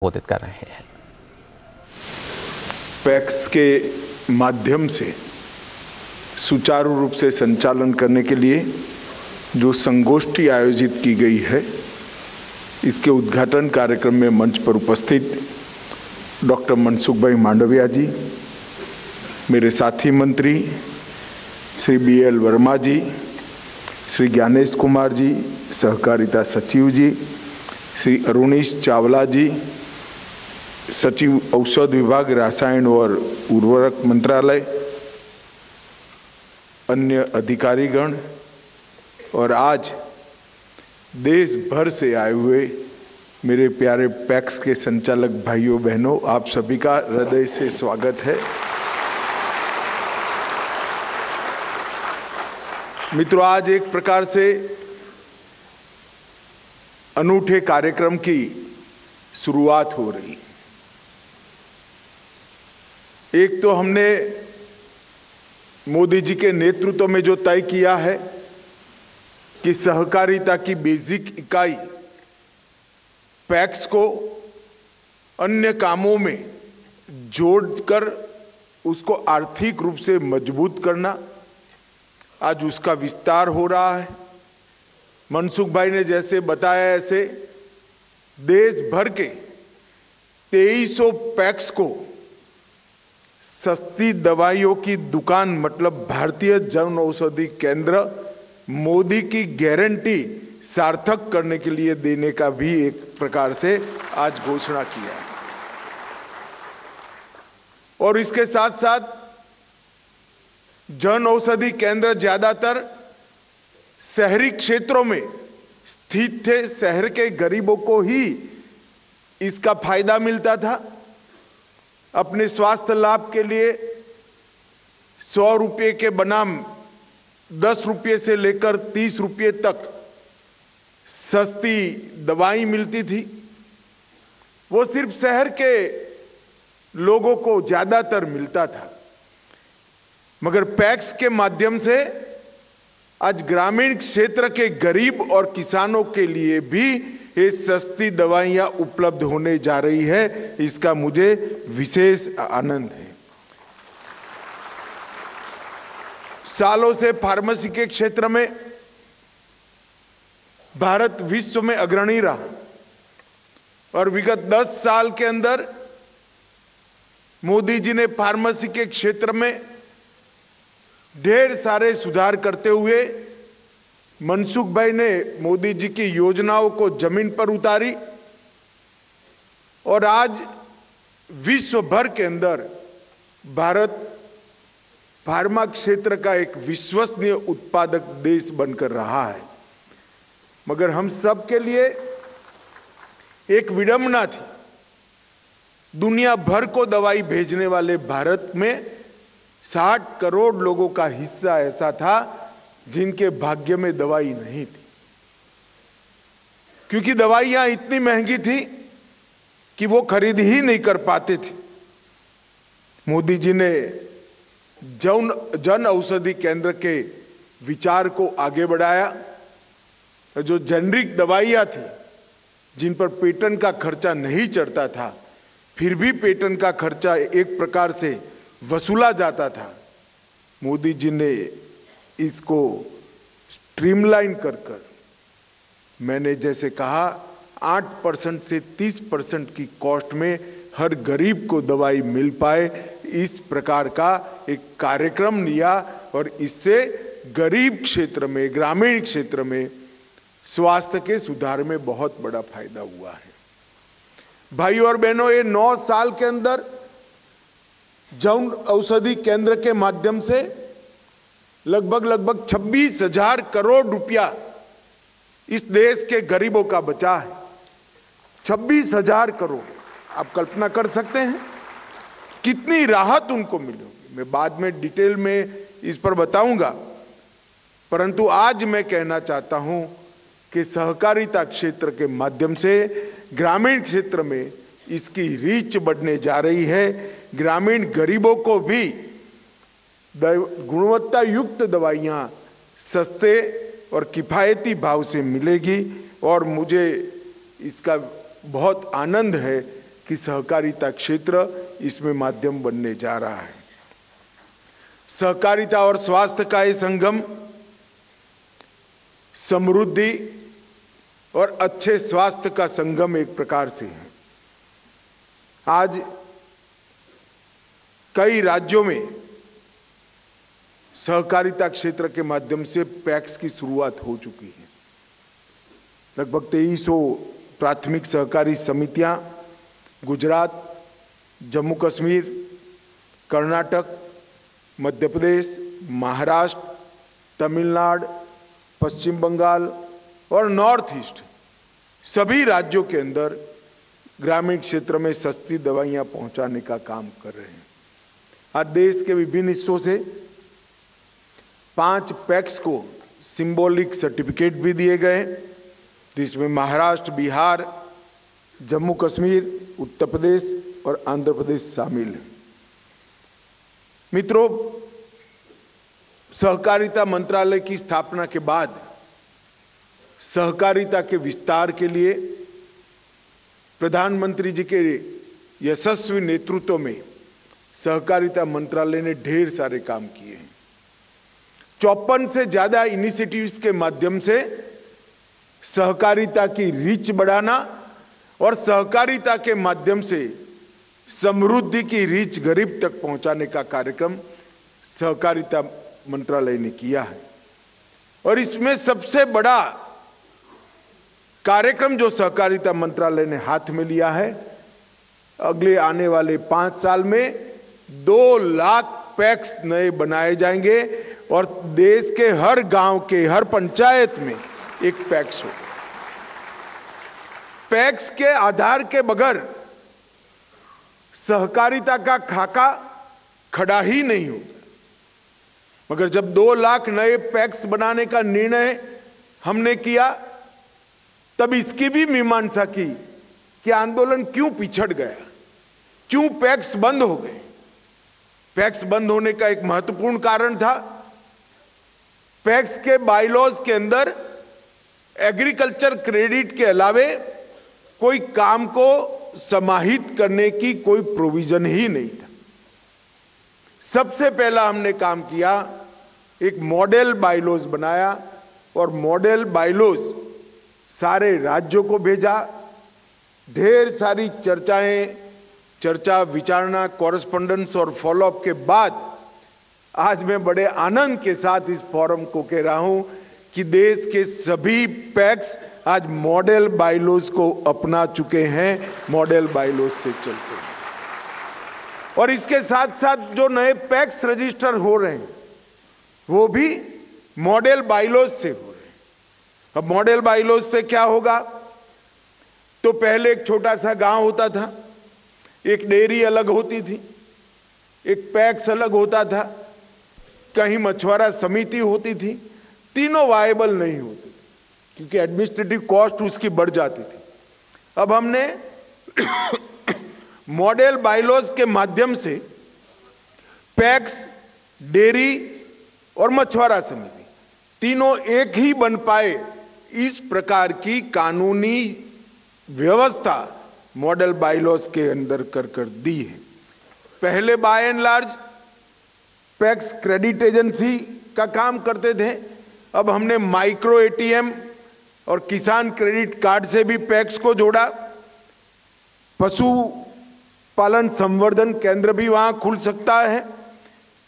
संबोधित कर रहे हैं। पैक्स के माध्यम से सुचारू रूप से संचालन करने के लिए जो संगोष्ठी आयोजित की गई है, इसके उद्घाटन कार्यक्रम में मंच पर उपस्थित डॉक्टर मनसुख भाई मांडविया जी, मेरे साथी मंत्री श्री BL वर्मा जी, श्री ज्ञानेश कुमार जी, सहकारिता सचिव जी, श्री अरुणीश चावला जी, सचिव औषध विभाग, रसायन और उर्वरक मंत्रालय, अन्य अधिकारीगण और आज देश भर से आए हुए मेरे प्यारे पैक्स के संचालक भाइयों बहनों, आप सभी का हृदय से स्वागत है। मित्रों, आज एक प्रकार से अनूठे कार्यक्रम की शुरुआत हो रही। एक तो हमने मोदी जी के नेतृत्व में जो तय किया है कि सहकारिता की बेसिक इकाई पैक्स को अन्य कामों में जोड़कर उसको आर्थिक रूप से मजबूत करना, आज उसका विस्तार हो रहा है। मनसुख भाई ने जैसे बताया, ऐसे देश भर के 2300 पैक्स को सस्ती दवाइयों की दुकान मतलब भारतीय जन औषधि केंद्र मोदी की गारंटी सार्थक करने के लिए देने का भी एक प्रकार से आज घोषणा किया है। और इसके साथ साथ जन औषधि केंद्र ज्यादातर शहरी क्षेत्रों में स्थित थे, शहर के गरीबों को ही इसका फायदा मिलता था। अपने स्वास्थ्य लाभ के लिए 100 रुपये के बनाम 10 रुपये से लेकर 30 रुपये तक सस्ती दवाई मिलती थी। वो सिर्फ शहर के लोगों को ज्यादातर मिलता था, मगर पैक्स के माध्यम से आज ग्रामीण क्षेत्र के गरीब और किसानों के लिए भी ये सस्ती दवाइयां उपलब्ध होने जा रही है। इसका मुझे विशेष आनंद है। सालों से फार्मेसी के क्षेत्र में भारत विश्व में अग्रणी रहा और विगत 10 साल के अंदर मोदी जी ने फार्मेसी के क्षेत्र में ढेर सारे सुधार करते हुए मनसुख भाई ने मोदी जी की योजनाओं को जमीन पर उतारी और आज विश्व भर के अंदर भारत फार्मा क्षेत्र का एक विश्वसनीय उत्पादक देश बनकर रहा है। मगर हम सब के लिए एक विडंबना थी, दुनिया भर को दवाई भेजने वाले भारत में 60 करोड़ लोगों का हिस्सा ऐसा था जिनके भाग्य में दवाई नहीं थी, क्योंकि दवाइयां इतनी महंगी थी कि वो खरीद ही नहीं कर पाते थे। मोदी जी ने जन औषधि केंद्र के विचार को आगे बढ़ाया। जो जेनरिक दवाइयां थी जिन पर पेटेंट का खर्चा नहीं चढ़ता था, फिर भी पेटेंट का खर्चा एक प्रकार से वसूला जाता था, मोदी जी ने इसको स्ट्रीमलाइन कर मैंने जैसे कहा 8% से 30% की कॉस्ट में हर गरीब को दवाई मिल पाए, इस प्रकार का एक कार्यक्रम लिया और इससे गरीब क्षेत्र में, ग्रामीण क्षेत्र में स्वास्थ्य के सुधार में बहुत बड़ा फायदा हुआ है। भाइयों और बहनों, ये 9 साल के अंदर जन औषधि केंद्र के माध्यम से लगभग 26,000 करोड़ रुपया इस देश के गरीबों का बचा है। 26,000 करोड़, आप कल्पना कर सकते हैं कितनी राहत उनको मिली होगी। मैं बाद में डिटेल में इस पर बताऊंगा, परंतु आज मैं कहना चाहता हूं कि सहकारिता क्षेत्र के माध्यम से ग्रामीण क्षेत्र में इसकी रीच बढ़ने जा रही है। ग्रामीण गरीबों को भी गुणवत्ता युक्त दवाइयां सस्ते और किफायती भाव से मिलेगी और मुझे इसका बहुत आनंद है कि सहकारिता क्षेत्र इसमें माध्यम बनने जा रहा है। सहकारिता और स्वास्थ्य का ये संगम समृद्धि और अच्छे स्वास्थ्य का संगम एक प्रकार से है। आज कई राज्यों में सहकारिता क्षेत्र के माध्यम से पैक्स की शुरुआत हो चुकी है। लगभग 2300 प्राथमिक सहकारी समितियां गुजरात, जम्मू कश्मीर, कर्नाटक, मध्य प्रदेश, महाराष्ट्र, तमिलनाडु, पश्चिम बंगाल और नॉर्थ ईस्ट सभी राज्यों के अंदर ग्रामीण क्षेत्र में सस्ती दवाइयां पहुंचाने का काम कर रहे हैं। आज देश के विभिन्न हिस्सों से 5 पैक्स को सिंबॉलिक सर्टिफिकेट भी दिए गए, जिसमें महाराष्ट्र, बिहार, जम्मू कश्मीर, उत्तर प्रदेश और आंध्र प्रदेश शामिल है। मित्रों, सहकारिता मंत्रालय की स्थापना के बाद सहकारिता के विस्तार के लिए प्रधानमंत्री जी के यशस्वी नेतृत्व में सहकारिता मंत्रालय ने ढेर सारे काम किए हैं। 54 से ज्यादा इनिशिएटिव्स के माध्यम से सहकारिता की रीच बढ़ाना और सहकारिता के माध्यम से समृद्धि की रीच गरीब तक पहुंचाने का कार्यक्रम सहकारिता मंत्रालय ने किया है। और इसमें सबसे बड़ा कार्यक्रम जो सहकारिता मंत्रालय ने हाथ में लिया है, अगले आने वाले 5 साल में 2 लाख पैक्स नए बनाए जाएंगे और देश के हर गांव के हर पंचायत में एक पैक्स हो। पैक्स के आधार के बगैर सहकारिता का खाका खड़ा ही नहीं होगा। मगर जब 2 लाख नए पैक्स बनाने का निर्णय हमने किया, तब इसकी भी मीमांसा की कि आंदोलन क्यों पिछड़ गया, क्यों पैक्स बंद हो गए। पैक्स बंद होने का एक महत्वपूर्ण कारण था, पैक्स के बायलॉज के अंदर एग्रीकल्चर क्रेडिट के अलावे कोई काम को समाहित करने की कोई प्रोविजन ही नहीं था। सबसे पहला हमने काम किया, एक मॉडल बायलॉज बनाया और मॉडल बायलॉज सारे राज्यों को भेजा। ढेर सारी चर्चा, विचारणा, कॉरेस्पॉन्डेंस और फॉलोअप के बाद आज मैं बड़े आनंद के साथ इस फोरम को कह रहा हूं कि देश के सभी पैक्स आज मॉडल बायलॉज को अपना चुके हैं, मॉडल बायलॉज से चलते हैं। और इसके साथ साथ जो नए पैक्स रजिस्टर हो रहे हैं वो भी मॉडल बायलॉज से हो रहे हैं। अब मॉडल बायलॉज से क्या होगा, तो पहले एक छोटा सा गांव होता था, एक डेयरी अलग होती थी, एक पैक्स अलग होता था, कहीं मछुआरा समिति होती थी, तीनों वायबल नहीं होती क्योंकि एडमिनिस्ट्रेटिव कॉस्ट उसकी बढ़ जाती थी। अब हमने मॉडल बायलॉज के माध्यम से पैक्स, डेयरी और मछुआरा समिति तीनों एक ही बन पाए, इस प्रकार की कानूनी व्यवस्था मॉडल बायलॉज के अंदर कर दी है। पहले by and large PACS credit agency का काम करते थे, अब हमने माइक्रो एटीएम और किसान क्रेडिट कार्ड से भी पैक्स को जोड़ा। पशु पालन संवर्धन केंद्र भी वहां खुल सकता है,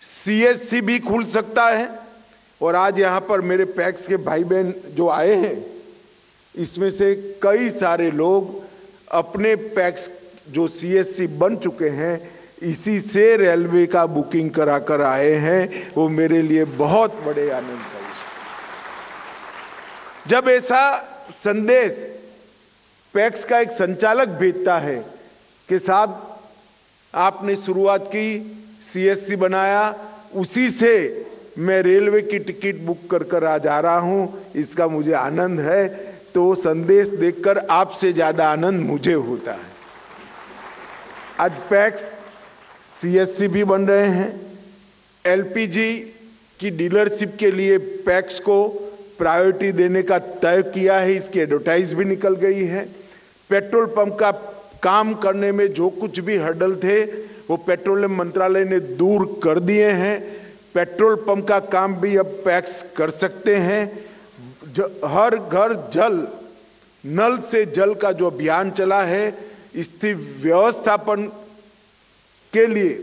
सीएससी भी खुल सकता है। और आज यहां पर मेरे पैक्स के भाई बहन जो आए हैं, इसमें से कई सारे लोग अपने पैक्स जो सीएससी बन चुके हैं, इसी से रेलवे का बुकिंग करा कर आए हैं। वो मेरे लिए बहुत बड़े आनंद का विषय। जब ऐसा संदेश पैक्स का एक संचालक भेजता है कि साहब आपने शुरुआत की, सीएससी बनाया, उसी से मैं रेलवे की टिकट बुक कर आ जा रहा हूं, इसका मुझे आनंद है, तो संदेश देखकर आपसे ज्यादा आनंद मुझे होता है। आज पैक्स सीएससी भी बन रहे हैं, एलपीजी की डीलरशिप के लिए पैक्स को प्रायोरिटी देने का तय किया है, इसकी एडवर्टाइज भी निकल गई है। पेट्रोल पंप का काम करने में जो कुछ भी हर्डल थे वो पेट्रोलियम मंत्रालय ने दूर कर दिए हैं। पेट्रोल पंप का काम भी अब पैक्स कर सकते हैं। हर घर जल, नल से जल का जो अभियान चला है, इसकी व्यवस्थापन के लिए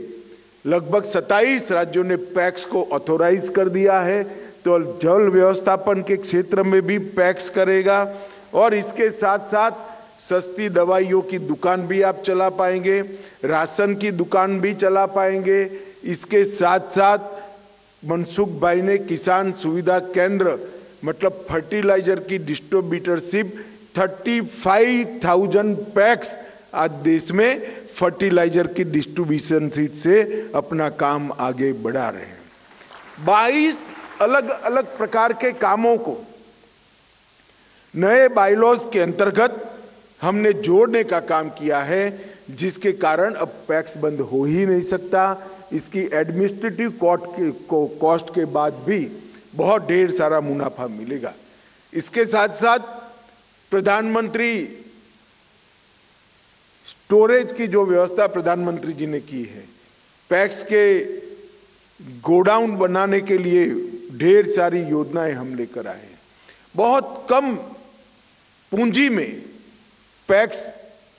लगभग 27 राज्यों ने पैक्स को ऑथोराइज कर दिया है। तो जल व्यवस्थापन के क्षेत्र में भी पैक्स करेगा और इसके साथ साथ सस्ती दवाइयों की दुकान भी आप चला पाएंगे, राशन की दुकान भी चला पाएंगे। इसके साथ साथ मनसुख भाई ने किसान सुविधा केंद्र मतलब फर्टिलाइजर की डिस्ट्रीब्यूटरशिप 35,000 पैक्स आज देश में फर्टिलाइजर की डिस्ट्रीब्यूशन से अपना काम आगे बढ़ा रहे हैं। 22 अलग अलग प्रकार के कामों को नए बायलॉज के अंतर्गत हमने जोड़ने का काम किया है, जिसके कारण अब पैक्स बंद हो ही नहीं सकता। इसकी एडमिनिस्ट्रेटिव कॉस्ट के बाद भी बहुत ढेर सारा मुनाफा मिलेगा। इसके साथ साथ प्रधानमंत्री स्टोरेज की जो व्यवस्था प्रधानमंत्री जी ने की है, पैक्स के गोडाउन बनाने के लिए ढेर सारी योजनाएं हम लेकर आए हैं। बहुत कम पूंजी में पैक्स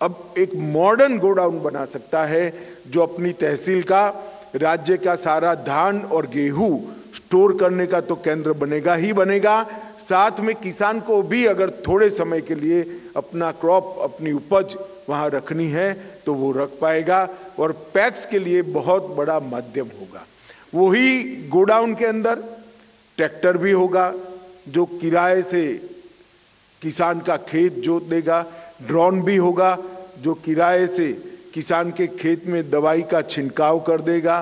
अब एक मॉडर्न गोडाउन बना सकता है, जो अपनी तहसील का, राज्य का सारा धान और गेहूं स्टोर करने का तो केंद्र बनेगा ही बनेगा। साथ में किसान को भी अगर थोड़े समय के लिए अपना क्रॉप, अपनी उपज वहां रखनी है तो वो रख पाएगा और पैक्स के लिए बहुत बड़ा माध्यम होगा। वही गोडाउन के अंदर ट्रैक्टर भी होगा जो किराए से किसान का खेत जोत देगा, ड्रोन भी होगा जो किराए से किसान के खेत में दवाई का छिड़काव कर देगा,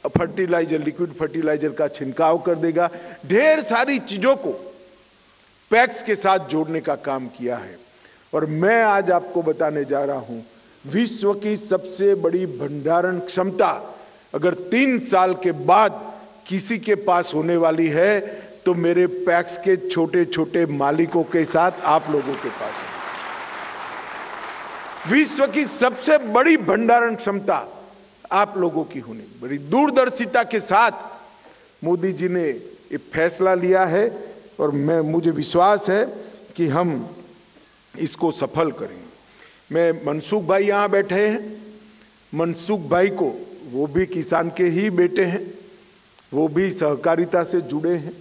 फर्टिलाइजर, लिक्विड फर्टिलाइजर का छिड़काव कर देगा। ढेर सारी चीजों को पैक्स के साथ जोड़ने का काम किया है। और मैं आज आपको बताने जा रहा हूं, विश्व की सबसे बड़ी भंडारण क्षमता अगर 3 साल के बाद किसी के पास होने वाली है तो मेरे पैक्स के छोटे छोटे मालिकों के साथ आप लोगों के पास है। विश्व की सबसे बड़ी भंडारण क्षमता आप लोगों की होनी, बड़ी दूरदर्शिता के साथ मोदी जी ने ये फैसला लिया है और मुझे विश्वास है कि हम इसको सफल करेंगे। मैं मनसुख भाई यहाँ बैठे हैं, मनसुख भाई को, वो भी किसान के ही बेटे हैं, वो भी सहकारिता से जुड़े हैं,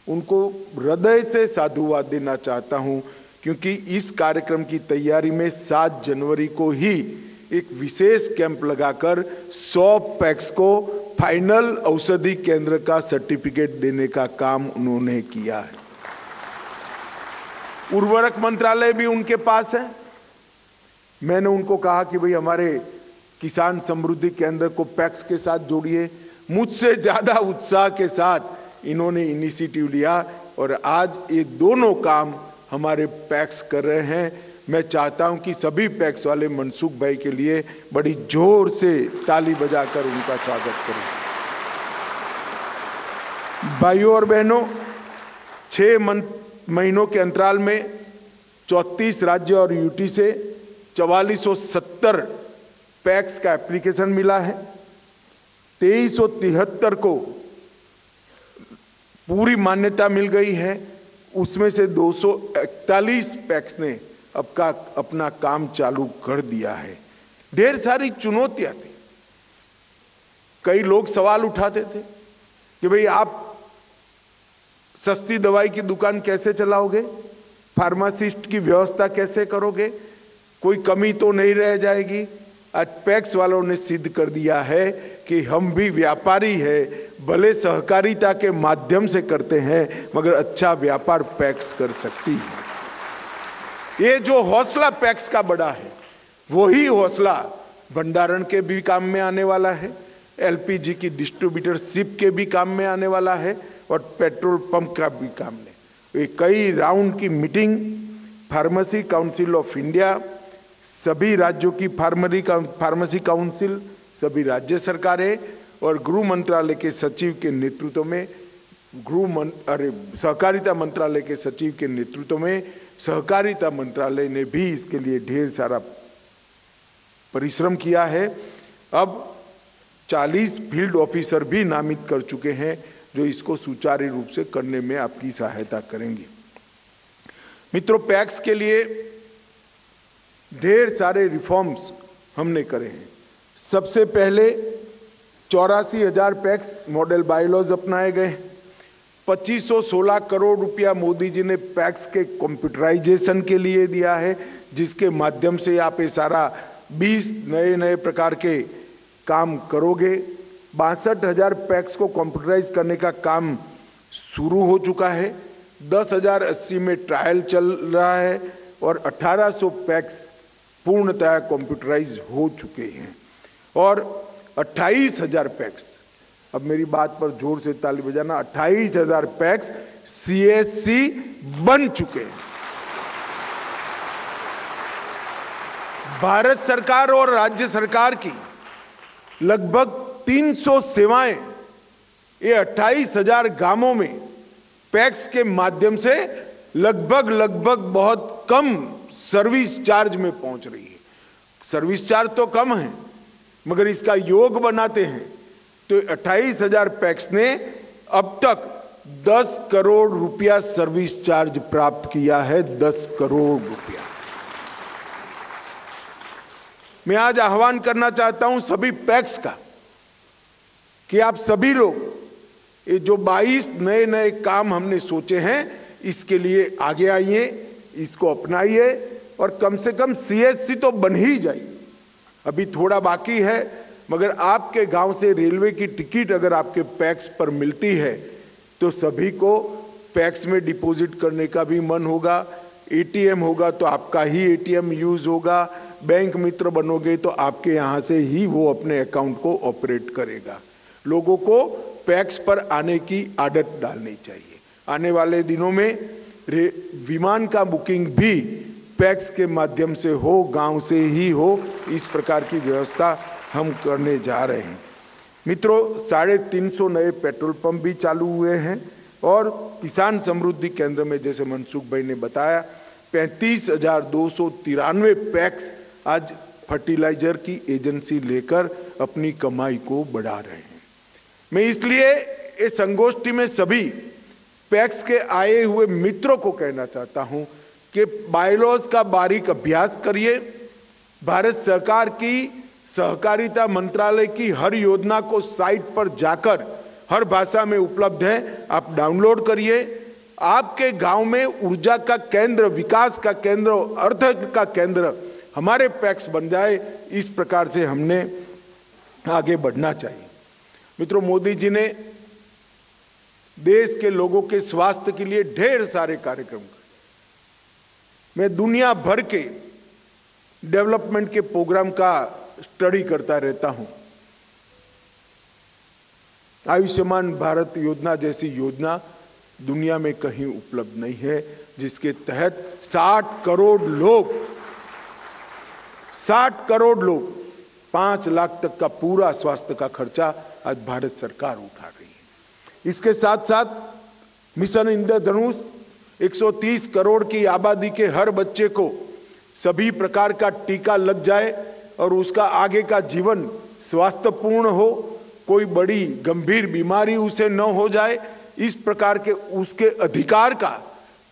उनको हृदय से साधुवाद देना चाहता हूं, क्योंकि इस कार्यक्रम की तैयारी में 7 जनवरी को ही एक विशेष कैंप लगाकर 100 पैक्स को फाइनल औषधि केंद्र का सर्टिफिकेट देने का काम उन्होंने किया है। उर्वरक मंत्रालय भी उनके पास है। मैंने उनको कहा कि भाई हमारे किसान समृद्धि केंद्र को पैक्स के साथ जोड़िए। मुझसे ज्यादा उत्साह के साथ इन्होंने इनिशिएटिव लिया और आज ये दोनों काम हमारे पैक्स कर रहे हैं। मैं चाहता हूं कि सभी पैक्स वाले मनसुख भाई के लिए बड़ी जोर से ताली बजाकर उनका स्वागत करें। भाइयों और बहनों, 6 महीनों के अंतराल में 34 राज्य और यूटी से 4470 पैक्स का एप्लीकेशन मिला है। 2373 को पूरी मान्यता मिल गई है। उसमें से 241 पैक्स ने अपना काम चालू कर दिया है। ढेर सारी चुनौतियां थी। कई लोग सवाल उठाते थे कि भाई आप सस्ती दवाई की दुकान कैसे चलाओगे, फार्मासिस्ट की व्यवस्था कैसे करोगे, कोई कमी तो नहीं रह जाएगी। आज पैक्स वालों ने सिद्ध कर दिया है कि हम भी व्यापारी है, भले सहकारिता के माध्यम से करते हैं मगर अच्छा व्यापार पैक्स कर सकती है। ये जो हौसला पैक्स का बड़ा है वही हौसला भंडारण के भी काम में आने वाला है, एलपीजी की डिस्ट्रीब्यूटरशिप के भी काम में आने वाला है और पेट्रोल पंप का भी काम में। ये कई राउंड की meeting pharmacy council of India, सभी राज्यों की फार्मेसी काउंसिल, सभी राज्य सरकारें और गृह मंत्रालय के सचिव के नेतृत्व में, सहकारिता मंत्रालय के सचिव के नेतृत्व में सहकारिता मंत्रालय ने भी इसके लिए ढेर सारा परिश्रम किया है। अब 40 फील्ड ऑफिसर भी नामित कर चुके हैं जो इसको सुचारू रूप से करने में आपकी सहायता करेंगे। मित्रों, पैक्स के लिए ढेर सारे रिफॉर्म्स हमने करे हैं। सबसे पहले 84,000 पैक्स मॉडल बायलॉज अपनाए गए। 2516 करोड़ रुपया मोदी जी ने पैक्स के कंप्यूटराइजेशन के लिए दिया है, जिसके माध्यम से आप ये सारा 20 नए प्रकार के काम करोगे। 62,000 पैक्स को कंप्यूटराइज करने का काम शुरू हो चुका है। 10,080 में ट्रायल चल रहा है और 1800 पैक्स पूर्णतः कंप्यूटराइज हो चुके हैं और 28,000 पैक्स, अब मेरी बात पर जोर से ताली बजाना, 28,000 पैक्स CSC बन चुके हैं। भारत सरकार और राज्य सरकार की लगभग 300 सेवाएं ये 28,000 गांवों में पैक्स के माध्यम से लगभग बहुत कम सर्विस चार्ज में पहुंच रही है। सर्विस चार्ज तो कम है, मगर इसका योग बनाते हैं तो 28,000 पैक्स ने अब तक 10 करोड़ रुपया सर्विस चार्ज प्राप्त किया है। 10 करोड़ रुपया। मैं आज आह्वान करना चाहता हूं सभी पैक्स का कि आप सभी लोग ये जो 22 नए काम हमने सोचे हैं इसके लिए आगे आइए, इसको अपनाइए और कम से कम CSC तो बन ही जाइए। अभी थोड़ा बाकी है, मगर आपके गांव से रेलवे की टिकट अगर आपके पैक्स पर मिलती है तो सभी को पैक्स में डिपॉजिट करने का भी मन होगा। ATM होगा तो आपका ही ATM यूज होगा। बैंक मित्र बनोगे तो आपके यहाँ से ही वो अपने अकाउंट को ऑपरेट करेगा। लोगों को पैक्स पर आने की आदत डालनी चाहिए। आने वाले दिनों में विमान का बुकिंग भी पैक्स के माध्यम से हो, गांव से ही हो, इस प्रकार की व्यवस्था हम करने जा रहे हैं। मित्रों, 350 नए पेट्रोल पंप भी चालू हुए हैं और किसान समृद्धि केंद्र में जैसे मनसुख भाई ने बताया 35,293 पैक्स आज फर्टिलाइजर की एजेंसी लेकर अपनी कमाई को बढ़ा रहे हैं। मैं इसलिए इस संगोष्ठी में सभी पैक्स के आए हुए मित्रों को कहना चाहता हूं कि बायलॉज का बारीक अभ्यास करिए। भारत सरकार की सहकारिता मंत्रालय की हर योजना को साइट पर जाकर हर भाषा में उपलब्ध है, आप डाउनलोड करिए। आपके गांव में ऊर्जा का केंद्र, विकास का केंद्र, अर्थ का केंद्र हमारे पैक्स बन जाए, इस प्रकार से हमने आगे बढ़ना चाहिए। मित्रों, मोदी जी ने देश के लोगों के स्वास्थ्य के लिए ढेर सारे कार्यक्रम किए। मैं दुनिया भर के डेवलपमेंट के प्रोग्राम का स्टडी करता रहता हूं। आयुष्मान भारत योजना जैसी योजना दुनिया में कहीं उपलब्ध नहीं है, जिसके तहत 60 करोड़ लोग 5 लाख तक का पूरा स्वास्थ्य का खर्चा आज भारत सरकार उठा रही है। इसके साथ साथ मिशन इंद्रधनुष 130 करोड़ की आबादी के हर बच्चे को सभी प्रकार का टीका लग जाए और उसका आगे का जीवन स्वास्थ्यपूर्ण हो, कोई बड़ी गंभीर बीमारी उसे न हो जाए, इस प्रकार के उसके अधिकार का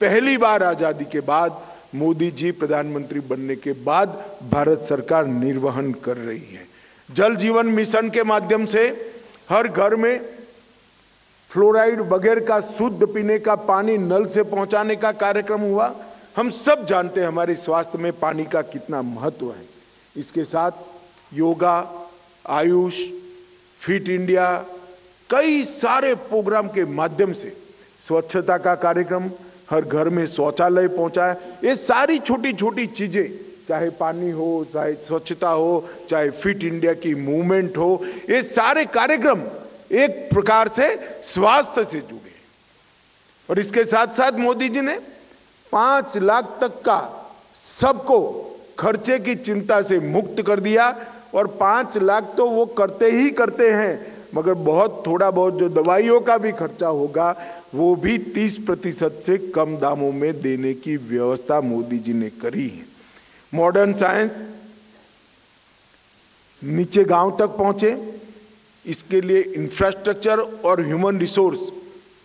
पहली बार आजादी के बाद मोदी जी प्रधानमंत्री बनने के बाद भारत सरकार निर्वहन कर रही है। जल जीवन मिशन के माध्यम से हर घर में फ्लोराइड वगैरह का शुद्ध पीने का पानी नल से पहुंचाने का कार्यक्रम हुआ। हम सब जानते हैं हमारे स्वास्थ्य में पानी का कितना महत्व है। इसके साथ योगा, आयुष, फिट इंडिया, कई सारे प्रोग्राम के माध्यम से स्वच्छता का कार्यक्रम, हर घर में शौचालय पहुंचाया। ये सारी छोटी छोटी चीजें, चाहे पानी हो, चाहे स्वच्छता हो, चाहे फिट इंडिया की मूवमेंट हो, ये सारे कार्यक्रम एक प्रकार से स्वास्थ्य से जुड़े। और इसके साथ साथ मोदी जी ने 5 लाख तक का सबको खर्चे की चिंता से मुक्त कर दिया। और 5 लाख तो वो करते ही करते हैं, मगर बहुत थोड़ा बहुत जो दवाइयों का भी खर्चा होगा वो भी 30% से कम दामों में देने की व्यवस्था मोदी जी ने करी है। मॉडर्न साइंस, नीचे गांव तक पहुंचे। इसके लिए इंफ्रास्ट्रक्चर और ह्यूमन रिसोर्स,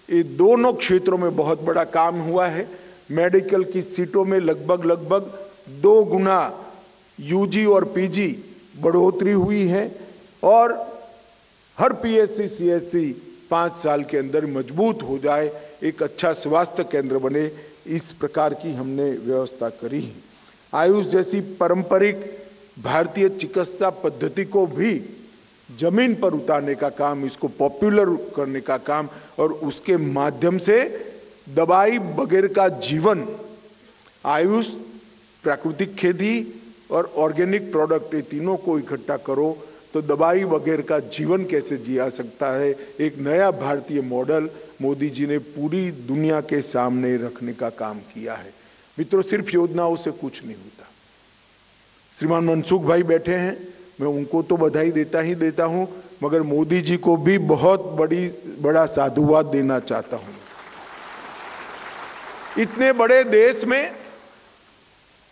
ये दोनों क्षेत्रों में बहुत बड़ा काम हुआ है। मेडिकल की सीटों में लगभग 2 गुना यूजी और पीजी बढ़ोतरी हुई है और हर पीएससी सीएससी 5 साल के अंदर मजबूत हो जाए, एक अच्छा स्वास्थ्य केंद्र बने, इस प्रकार की हमने व्यवस्था करी है। आयुष जैसी पारंपरिक भारतीय चिकित्सा पद्धति को भी जमीन पर उतारने का काम, इसको पॉपुलर करने का काम और उसके माध्यम से दवाई बगैर का जीवन, आयुष, प्राकृतिक खेती और ऑर्गेनिक प्रोडक्ट, ये तीनों को इकट्ठा करो तो दवाई बगैर का जीवन कैसे जिया सकता है, एक नया भारतीय मॉडल मोदी जी ने पूरी दुनिया के सामने रखने का काम किया है। मित्रों, सिर्फ योजनाओं से कुछ नहीं होता। श्रीमान मनसुख भाई बैठे हैं, मैं उनको तो बधाई देता हूं, मगर मोदी जी को भी बहुत बड़ा साधुवाद देना चाहता हूं। इतने बड़े देश में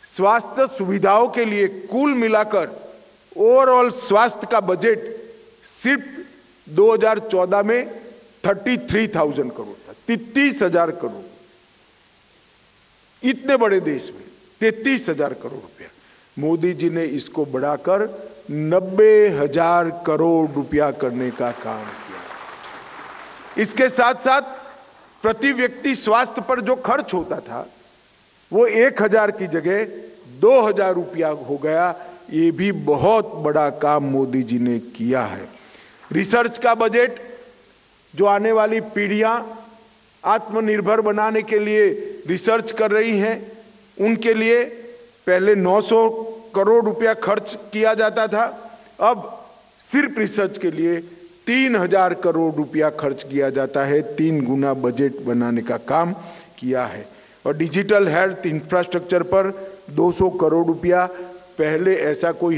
स्वास्थ्य सुविधाओं के लिए कुल मिलाकर ओवरऑल स्वास्थ्य का बजट सिर्फ 2014 में 33,000 करोड़ था, 33,000 करोड़। इतने बड़े देश में 33,000 करोड़ रुपया, मोदी जी ने इसको बढ़ाकर 90,000 करोड़ रुपया करने का काम किया। इसके साथ साथ प्रति व्यक्ति स्वास्थ्य पर जो खर्च होता था वो 1,000 की जगह 2,000 रुपया हो गया। ये भी बहुत बड़ा काम मोदी जी ने किया है। रिसर्च का बजट, जो आने वाली पीढ़ियां आत्मनिर्भर बनाने के लिए रिसर्च कर रही हैं, उनके लिए पहले 900 करोड़ रुपया खर्च किया जाता था, अब सिर्फ रिसर्च के लिए 3,000 करोड़ रुपया खर्च किया जाता है। 3 गुना बजट बनाने का काम किया है। और डिजिटल हेल्थ इंफ्रास्ट्रक्चर पर 200 करोड़ रुपया, पहले ऐसा कोई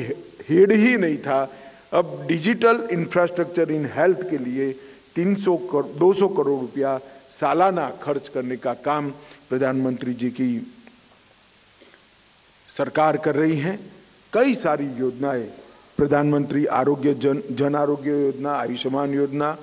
हेड ही नहीं था। अब डिजिटल इंफ्रास्ट्रक्चर इन हेल्थ के लिए 200 करोड़ रुपया सालाना खर्च करने का काम प्रधानमंत्री जी की सरकार कर रही है। कई सारी योजनाएं, प्रधानमंत्री जन आरोग्य योजना, आयुष्मान योजना,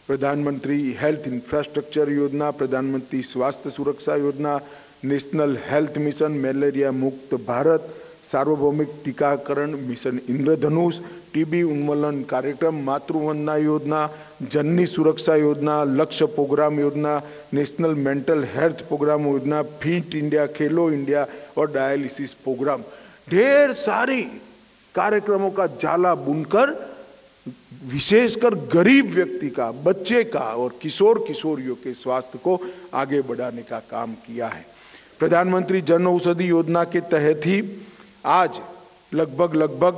प्रधानमंत्री हेल्थ इंफ्रास्ट्रक्चर योजना, प्रधानमंत्री स्वास्थ्य सुरक्षा योजना, नेशनल हेल्थ मिशन, मलेरिया मुक्त भारत, सार्वभौमिक टीकाकरण मिशन इंद्रधनुष, टीबी उन्मूलन कार्यक्रम, मातृवंदना योजना, जननी सुरक्षा योजना, लक्ष्य प्रोग्राम योजना, नेशनल मेंटल हेल्थ प्रोग्राम योजना, फिट इंडिया, खेलो इंडिया और डायलिसिस प्रोग्राम, ढेर सारी कार्यक्रमों का जाला बुनकर विशेषकर गरीब व्यक्ति का, बच्चे का और किशोर किशोरियों के स्वास्थ्य को आगे बढ़ाने का काम किया है। प्रधानमंत्री जन औषधि योजना के तहत ही आज लगभग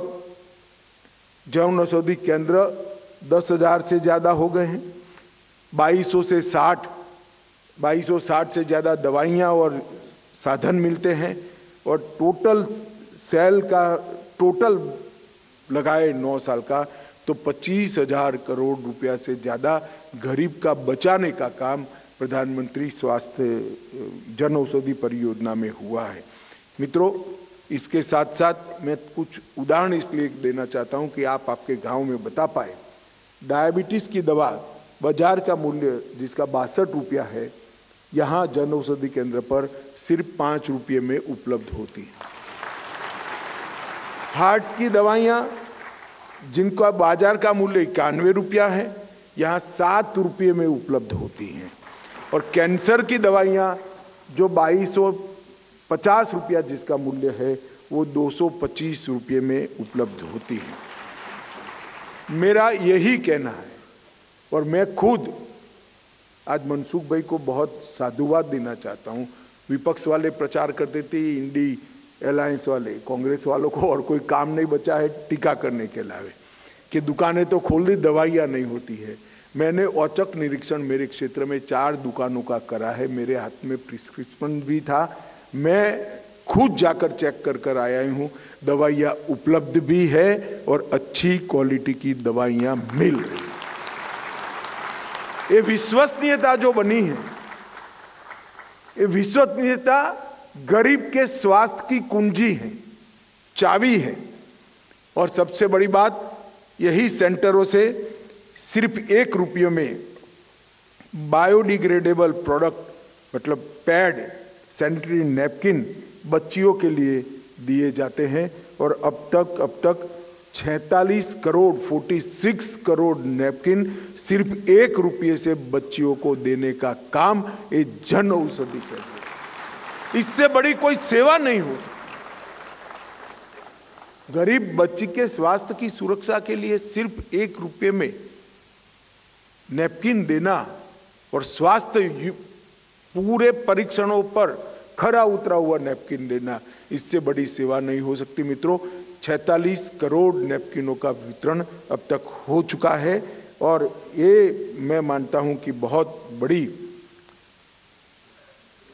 जन औषधि केंद्र 10,000 से ज्यादा हो गए हैं। 2260 से ज्यादा दवाइयां और साधन मिलते हैं और टोटल सेल का टोटल लगाए 9 साल का तो 25,000 करोड़ रुपया से ज्यादा गरीब का बचाने का काम प्रधानमंत्री स्वास्थ्य जन औषधि परियोजना में हुआ है। मित्रों, इसके साथ साथ मैं कुछ उदाहरण इसलिए देना चाहता हूं कि आप आपके गांव में बता पाए। डायबिटीज की दवा बाजार का मूल्य जिसका 62 रुपया है, यहाँ जन औषधि केंद्र पर सिर्फ 5 रुपये में उपलब्ध होती है। हार्ट की दवाइयाँ जिनका बाजार का मूल्य 91 रुपया है, यहाँ 7 रुपये में उपलब्ध होती हैं। और कैंसर की दवाइयाँ जो 2250 रुपया जिसका मूल्य है, वो 225 रुपये में उपलब्ध होती है। मेरा यही कहना है और मैं खुद आज मनसुख भाई को बहुत साधुवाद देना चाहता हूँ। विपक्ष वाले प्रचार करते थे, इंडी अलायंस वाले, कांग्रेस वालों को और कोई काम नहीं बचा है टीका करने के अलावे, कि दुकानें तो खोल दी, दवाइयाँ नहीं होती है। मैंने औचक निरीक्षण मेरे क्षेत्र में 4 दुकानों का करा है। मेरे हाथ में प्रिस्क्रिप्शन भी था, मैं खुद जाकर चेक कर आया हूँ। दवाइयाँ उपलब्ध भी है और अच्छी क्वालिटी की दवाइयाँ मिल रही हैं। ये विश्वसनीयता जो बनी है, ये विश्वसनीयता गरीब के स्वास्थ्य की कुंजी है, चाबी है। और सबसे बड़ी बात, यही सेंटरों से सिर्फ 1 रुपये में बायोडिग्रेडेबल प्रोडक्ट मतलब पैड, सैनिटरी नैपकिन बच्चियों के लिए दिए जाते हैं। और अब तक 46 करोड़ नैपकिन सिर्फ 1 रुपये से बच्चियों को देने का काम ये जन औषधि कर रही है। इससे बड़ी कोई सेवा नहीं हो सकती। गरीब बच्ची के स्वास्थ्य की सुरक्षा के लिए सिर्फ 1 रुपये में नैपकिन देना और स्वास्थ्य पूरे परीक्षणों पर खरा उतरा हुआ नैपकिन देना, इससे बड़ी सेवा नहीं हो सकती। मित्रों, 46 करोड़ नैपकिनों का वितरण अब तक हो चुका है और ये मैं मानता हूं कि बहुत बड़ी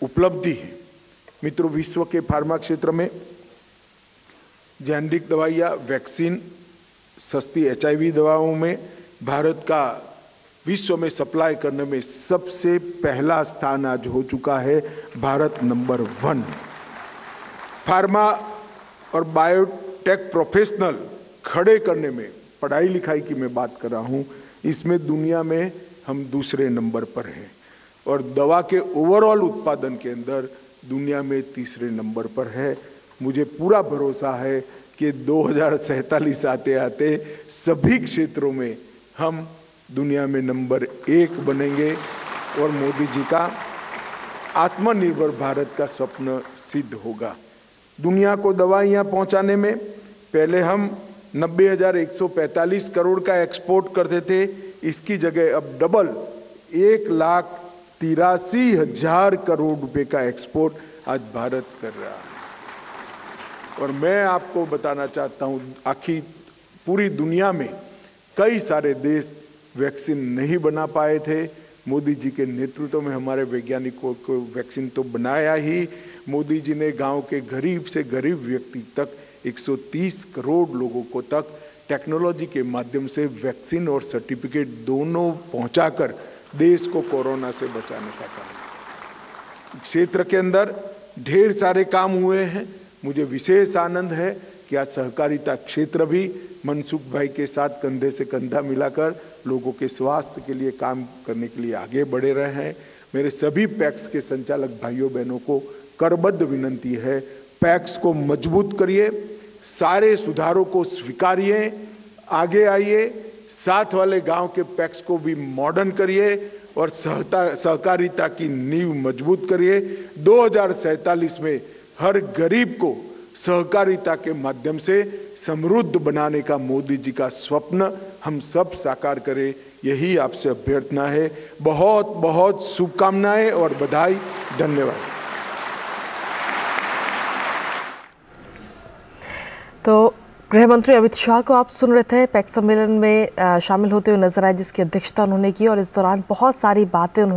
उपलब्धि है। मित्रों, विश्व के फार्मा क्षेत्र में जेनेरिक दवाइयाँ, वैक्सीन, सस्ती HIV दवाओं में भारत का विश्व में सप्लाई करने में सबसे पहला स्थान आज हो चुका है। भारत नंबर 1। फार्मा और बायोटेक प्रोफेशनल खड़े करने में, पढ़ाई लिखाई की मैं बात कर रहा हूँ, इसमें दुनिया में हम दूसरे नंबर पर हैं और दवा के ओवरऑल उत्पादन के अंदर दुनिया में तीसरे नंबर पर है। मुझे पूरा भरोसा है कि 2047 आते आते सभी क्षेत्रों में हम दुनिया में नंबर 1 बनेंगे और मोदी जी का आत्मनिर्भर भारत का स्वप्न सिद्ध होगा। दुनिया को दवाइयाँ पहुँचाने में पहले हम 90,145 करोड़ का एक्सपोर्ट करते थे, इसकी जगह अब डबल 1,83,000 करोड़ रुपए का एक्सपोर्ट आज भारत कर रहा है। और मैं आपको बताना चाहता हूँ, आखिर पूरी दुनिया में कई सारे देश वैक्सीन नहीं बना पाए थे। मोदी जी के नेतृत्व में हमारे वैज्ञानिकों को वैक्सीन तो बनाया ही, मोदी जी ने गांव के गरीब से गरीब व्यक्ति तक 130 करोड़ लोगों को तक टेक्नोलॉजी के माध्यम से वैक्सीन और सर्टिफिकेट दोनों पहुंचाकर देश को कोरोना से बचाने का काम। क्षेत्र के अंदर ढेर सारे काम हुए हैं। मुझे विशेष आनंद है कि आज सहकारिता क्षेत्र भी मनसुख भाई के साथ कंधे से कंधा मिलाकर लोगों के स्वास्थ्य के लिए काम करने के लिए आगे बढ़े रहे हैं। मेरे सभी पैक्स के संचालक भाइयों बहनों को करबद्ध विनंती है, पैक्स को मजबूत करिए, सारे सुधारों को स्वीकारिए, आगे आइए, साथ वाले गांव के पैक्स को भी मॉडर्न करिए और सहकारिता की नींव मजबूत करिए। 2047 में हर गरीब को सहकारिता के माध्यम से समृद्ध बनाने का मोदी जी का स्वप्न हम सब साकार करें, यही आपसे अभ्यर्थना है। बहुत बहुत शुभकामनाएं और बधाई। धन्यवाद। तो गृह मंत्री अमित शाह को आप सुन रहे थे, पैक्स सम्मेलन में शामिल होते हुए नजर आए, जिसकी अध्यक्षता उन्होंने की और इस दौरान बहुत सारी बातें